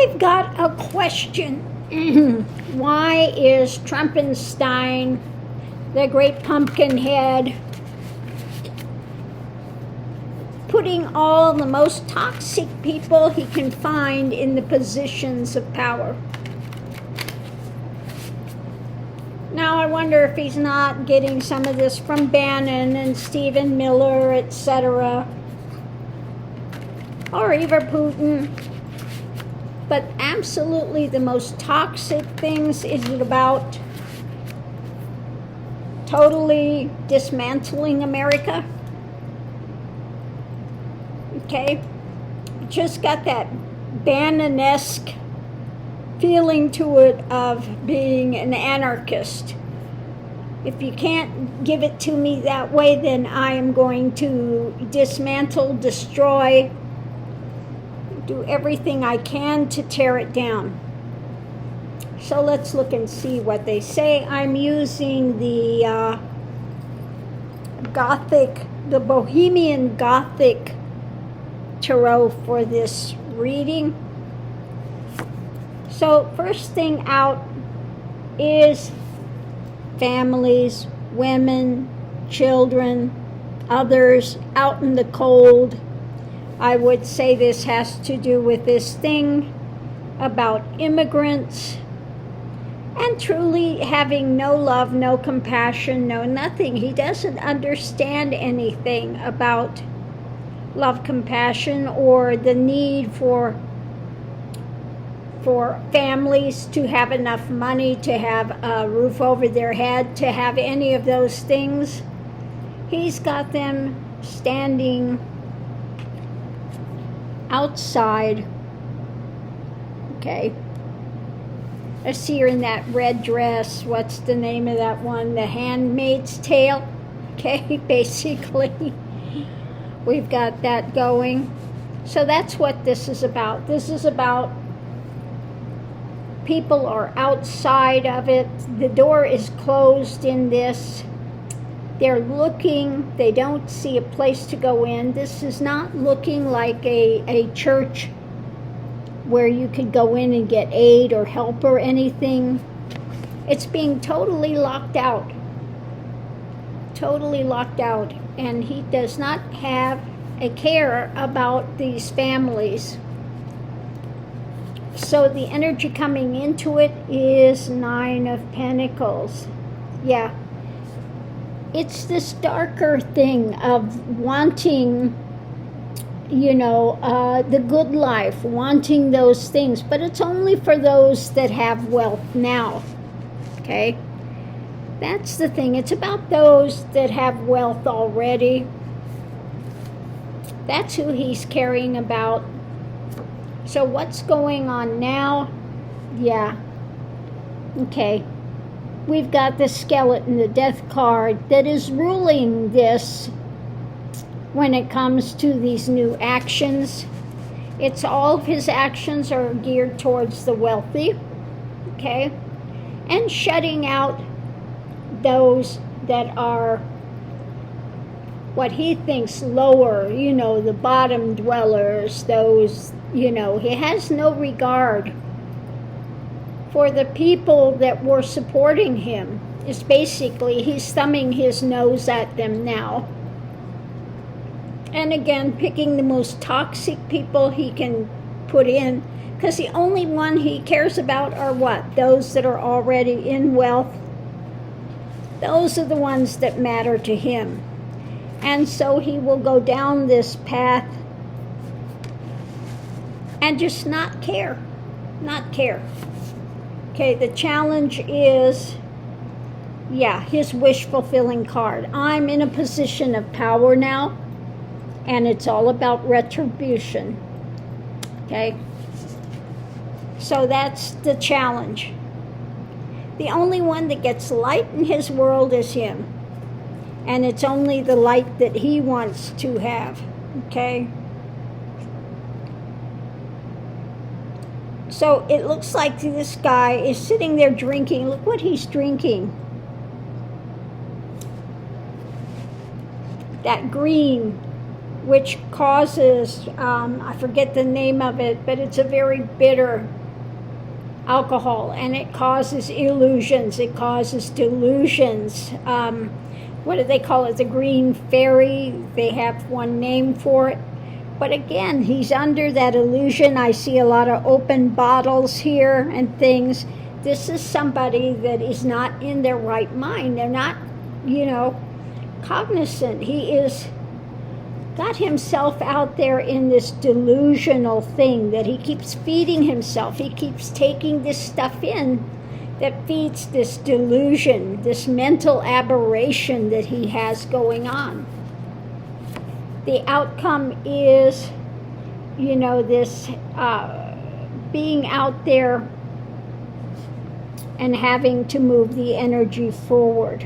I've got a question. Why is Trumpenstein, the great pumpkin head, putting all the most toxic people he can find in the positions of power? Now I wonder if he's not getting some of this from Bannon and Stephen Miller, etc., or even Putin. But absolutely the most toxic things, is it about totally dismantling America? Okay, just got that Bannon-esque feeling to it of being an anarchist. If you can't give it to me that way, then I am going to dismantle, destroy, do everything I can to tear it down. So let's look and see what they say. I'm using the Gothic, the Bohemian Gothic tarot for this reading. So first thing out is families, women, children, others out in the cold. I would say this has to do with this thing about immigrants and truly having no love, no compassion, no nothing. He doesn't understand anything about love, compassion, or the need for families to have enough money, to have a roof over their head, to have any of those things. He's got them standing outside. Okay. I see her in that red dress. What's the name of that one? The Handmaid's Tale. Okay, basically. We've got that going. So that's what this is about. This is about people are outside of it. The door is closed in this. They're looking. They don't see a place to go in. This is not looking like a church where you could go in and get aid or help or anything. It's being totally locked out. Totally locked out. And he does not have a care about these families. So the energy coming into it is 9 of Pentacles. Yeah. It's this darker thing of wanting, the good life, wanting those things. But it's only for those that have wealth now. Okay? That's the thing. It's about those that have wealth already. That's who he's caring about. So what's going on now? Yeah. Okay. We've got the skeleton, the death card, that is ruling this when it comes to these new actions. It's all of his actions are geared towards the wealthy. Okay. And shutting out those that are what he thinks lower, the bottom dwellers, those, he has no regard for the people that were supporting him. It's basically, he's thumbing his nose at them now. And again, picking the most toxic people he can put in, because the only one he cares about are what? Those that are already in wealth. Those are the ones that matter to him. And so he will go down this path and just not care. Not care. Okay, the challenge is, his wish-fulfilling card. I'm in a position of power now, and it's all about retribution. Okay? So that's the challenge. The only one that gets light in his world is him. And it's only the light that he wants to have. Okay? So it looks like this guy is sitting there drinking. Look what he's drinking. That green which causes, I forget the name of it, but it's a very bitter alcohol, and it causes illusions, it causes delusions. What do they call it? The green fairy. They have one name for it. But again, he's under that illusion. I see a lot of open bottles here and things. This is somebody that is not in their right mind. They're not, cognizant. He is got himself out there in this delusional thing that he keeps feeding himself. He keeps taking this stuff in that feeds this delusion, this mental aberration that he has going on. The outcome is, this being out there and having to move the energy forward.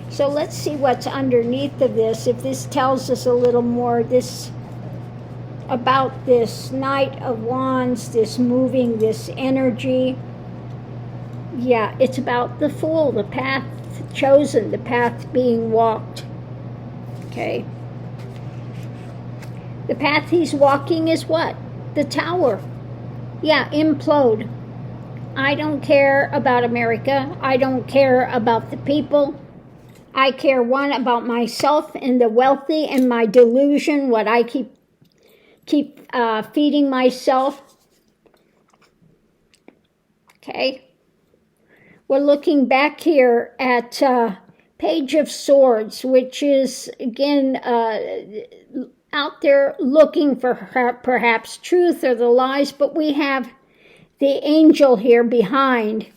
So let's see what's underneath of this. If this tells us a little more about this Knight of Wands, this moving, this energy. Yeah, it's about the Fool, the path chosen, the path being walked. Okay. The path he's walking is what? The Tower. Yeah, implode. I don't care about America. I don't care about the people. I care, one, about myself and the wealthy and my delusion, what I keep feeding myself. Okay. We're looking back here at Page of Swords, which is, again, out there looking for perhaps truth or the lies, but we have the angel here behind,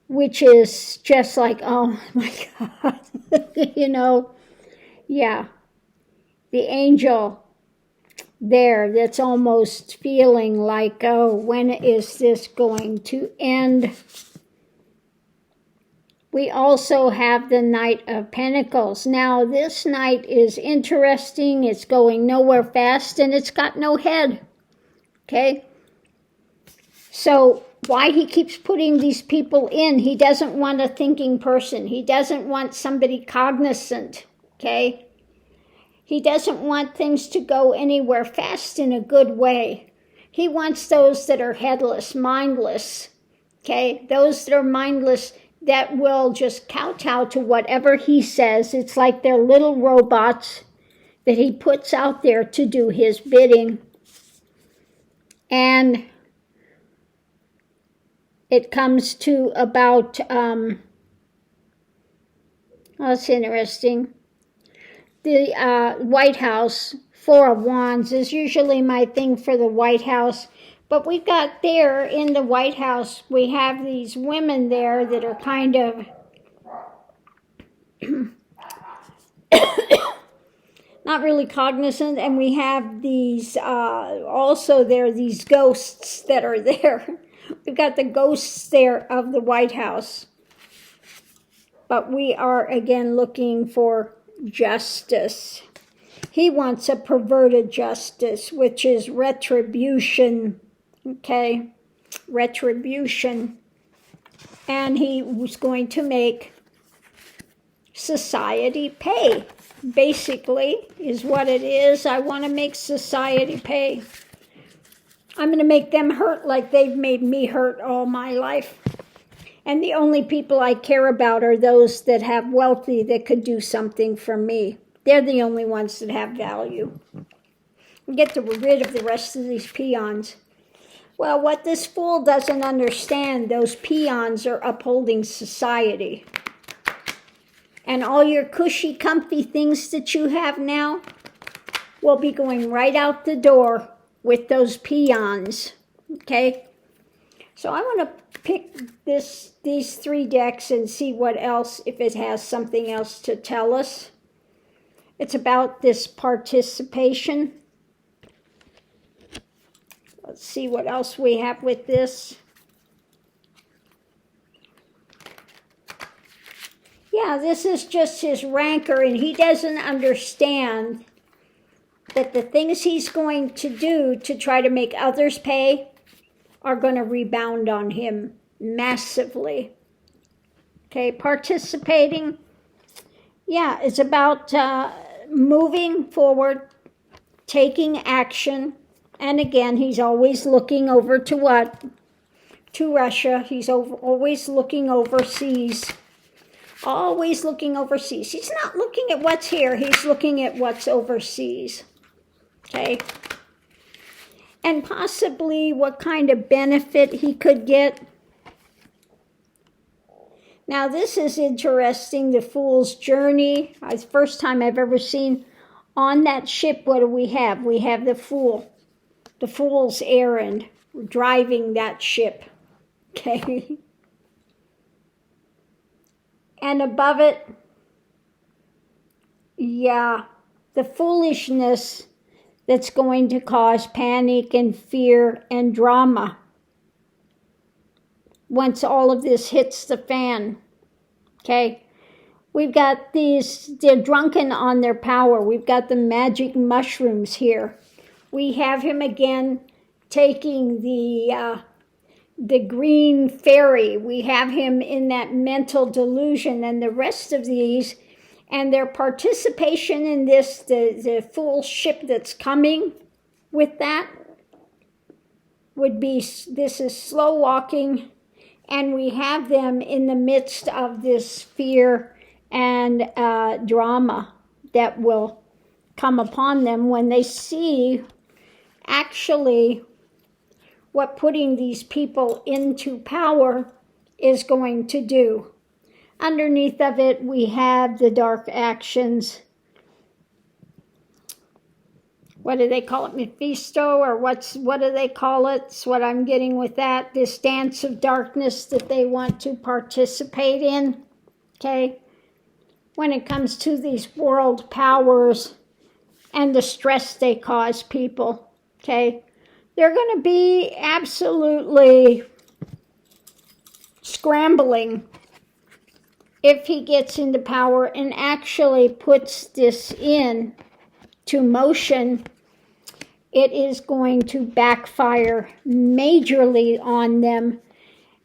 which is just like, oh my God, yeah, the angel there that's almost feeling like, oh, when is this going to end? We also have the Knight of Pentacles. Now, this knight is interesting. It's going nowhere fast, and it's got no head, okay? So why he keeps putting these people in, he doesn't want a thinking person. He doesn't want somebody cognizant, okay? He doesn't want things to go anywhere fast in a good way. He wants those that are headless, mindless, okay? Those that are mindless, that will just kowtow to whatever he says. It's like they're little robots that he puts out there to do his bidding. And it comes to about, that's interesting. The White House, Four of Wands is usually my thing for the White House. But we've got there in the White House, we have these women there that are kind of not really cognizant. And we have these, also there, these ghosts that are there. We've got the ghosts there of the White House. But we are, again, looking for justice. He wants a perverted justice, which is retribution. Okay, retribution. And he was going to make society pay, basically, is what it is. I want to make society pay. I'm going to make them hurt like they've made me hurt all my life. And the only people I care about are those that have wealthy that could do something for me. They're the only ones that have value. Get rid of the rest of these peons. Well, what this fool doesn't understand, those peons are upholding society. And all your cushy, comfy things that you have now will be going right out the door with those peons. Okay? So I want to pick these three decks and see what else, if it has something else to tell us. It's about this participation. Let's see what else we have with this. Yeah, this is just his rancor, and he doesn't understand that the things he's going to do to try to make others pay are going to rebound on him massively. Okay, participating. Yeah, it's about moving forward, taking action. And again, he's always looking over to what? To Russia. He's always looking overseas. Always looking overseas. He's not looking at what's here. He's looking at what's overseas. Okay? And possibly what kind of benefit he could get. Now, this is interesting, the Fool's Journey. It's the first time I've ever seen on that ship, what do we have? We have the Fool. The Fool's Errand, driving that ship. Okay? And above it, yeah, the foolishness that's going to cause panic and fear and drama once all of this hits the fan. Okay? We've got they're drunken on their power. We've got the magic mushrooms here. We have him again taking the green fairy. We have him in that mental delusion and the rest of these. And their participation in this, the full ship that's coming with that, would be, this is slow walking. And we have them in the midst of this fear and drama that will come upon them when they see actually what putting these people into power is going to do. Underneath of it, we have the dark actions. What do they call it? Mephisto, or what do they call it? It's what I'm getting with that. This dance of darkness that they want to participate in. Okay? When it comes to these world powers and the stress they cause people. Okay? They're going to be absolutely scrambling if he gets into power and actually puts this in to motion. It is going to backfire majorly on them.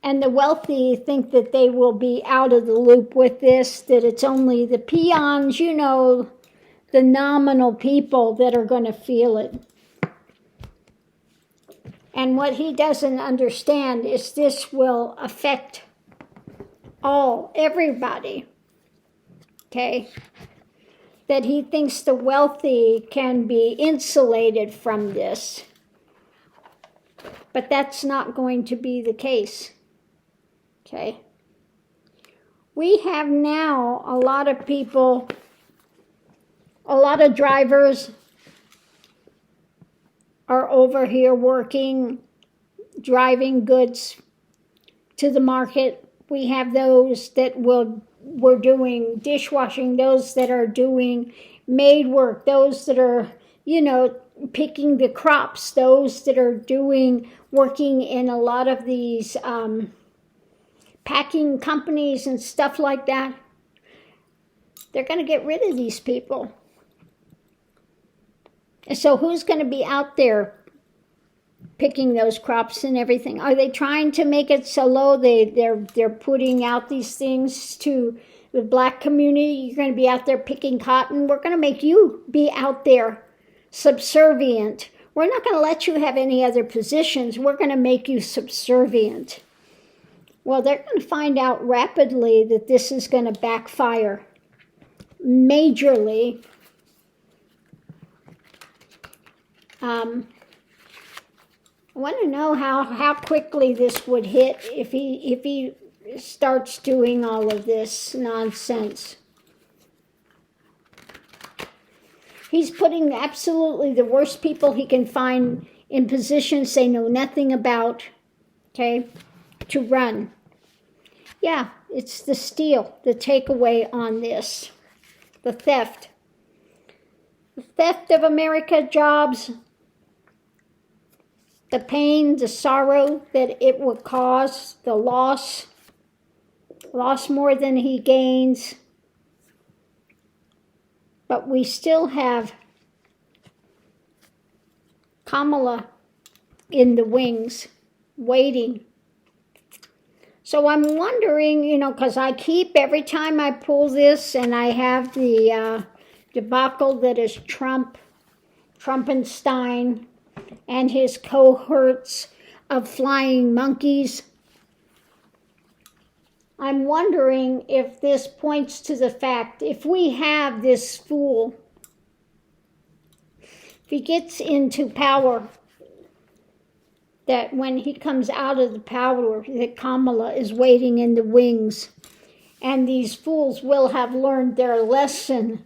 And the wealthy think that they will be out of the loop with this, that it's only the peons, you know, the nominal people that are going to feel it. And what he doesn't understand is this will affect everybody. Okay? That he thinks the wealthy can be insulated from this. But that's not going to be the case. Okay? We have now a lot of people, a lot of drivers are over here working, driving goods to the market. We have those that were doing dishwashing, those that are doing maid work, those that are, you know, picking the crops, those that are working in a lot of these packing companies and stuff like that. They're going to get rid of these people. So who's going to be out there picking those crops and everything? Are they trying to make it so low they're putting out these things to the black community? You're going to be out there picking cotton. We're going to make you be out there subservient. We're not going to let you have any other positions. We're going to make you subservient. Well, they're going to find out rapidly that this is going to backfire majorly. I want to know how quickly this would hit if he starts doing all of this nonsense. He's putting absolutely the worst people he can find in positions they know nothing about, okay, to run. Yeah, it's the steal, the takeaway on this, the theft. The theft of America jobs, the pain, the sorrow that it will cause, the loss more than he gains. But we still have Kamala in the wings, waiting. So I'm wondering, you know, because I keep, every time I pull this and I have the debacle that is Trump Trumpenstein and his cohorts of flying monkeys. I'm wondering if this points to the fact, if we have this fool, if he gets into power, that when he comes out of the power, that Kamala is waiting in the wings, and these fools will have learned their lesson,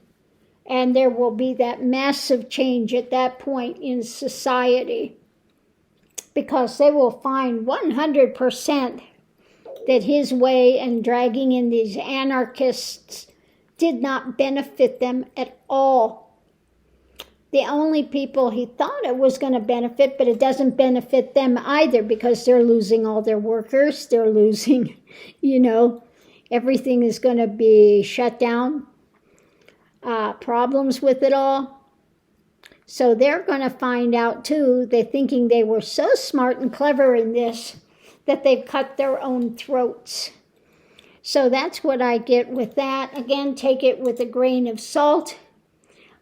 and there will be that massive change at that point in society, because they will find 100% that his way and dragging in these anarchists did not benefit them at all. The only people he thought it was going to benefit, but it doesn't benefit them either, because they're losing all their workers. They're losing, everything is going to be shut down. Problems with it all. So they're going to find out too, they're thinking they were so smart and clever in this, that they've cut their own throats. So that's what I get with that. Again, take it with a grain of salt.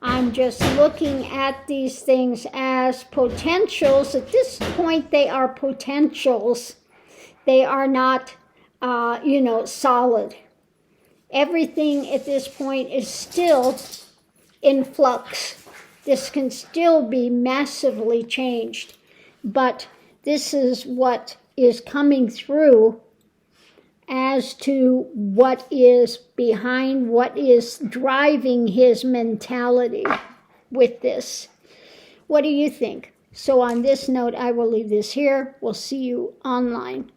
I'm just looking at these things as potentials. At this point, they are potentials. They are not, solid. Everything at this point is still in flux. This can still be massively changed. But this is what is coming through as to what is behind, what is driving his mentality with this. What do you think? So on this note, I will leave this here. We'll see you online.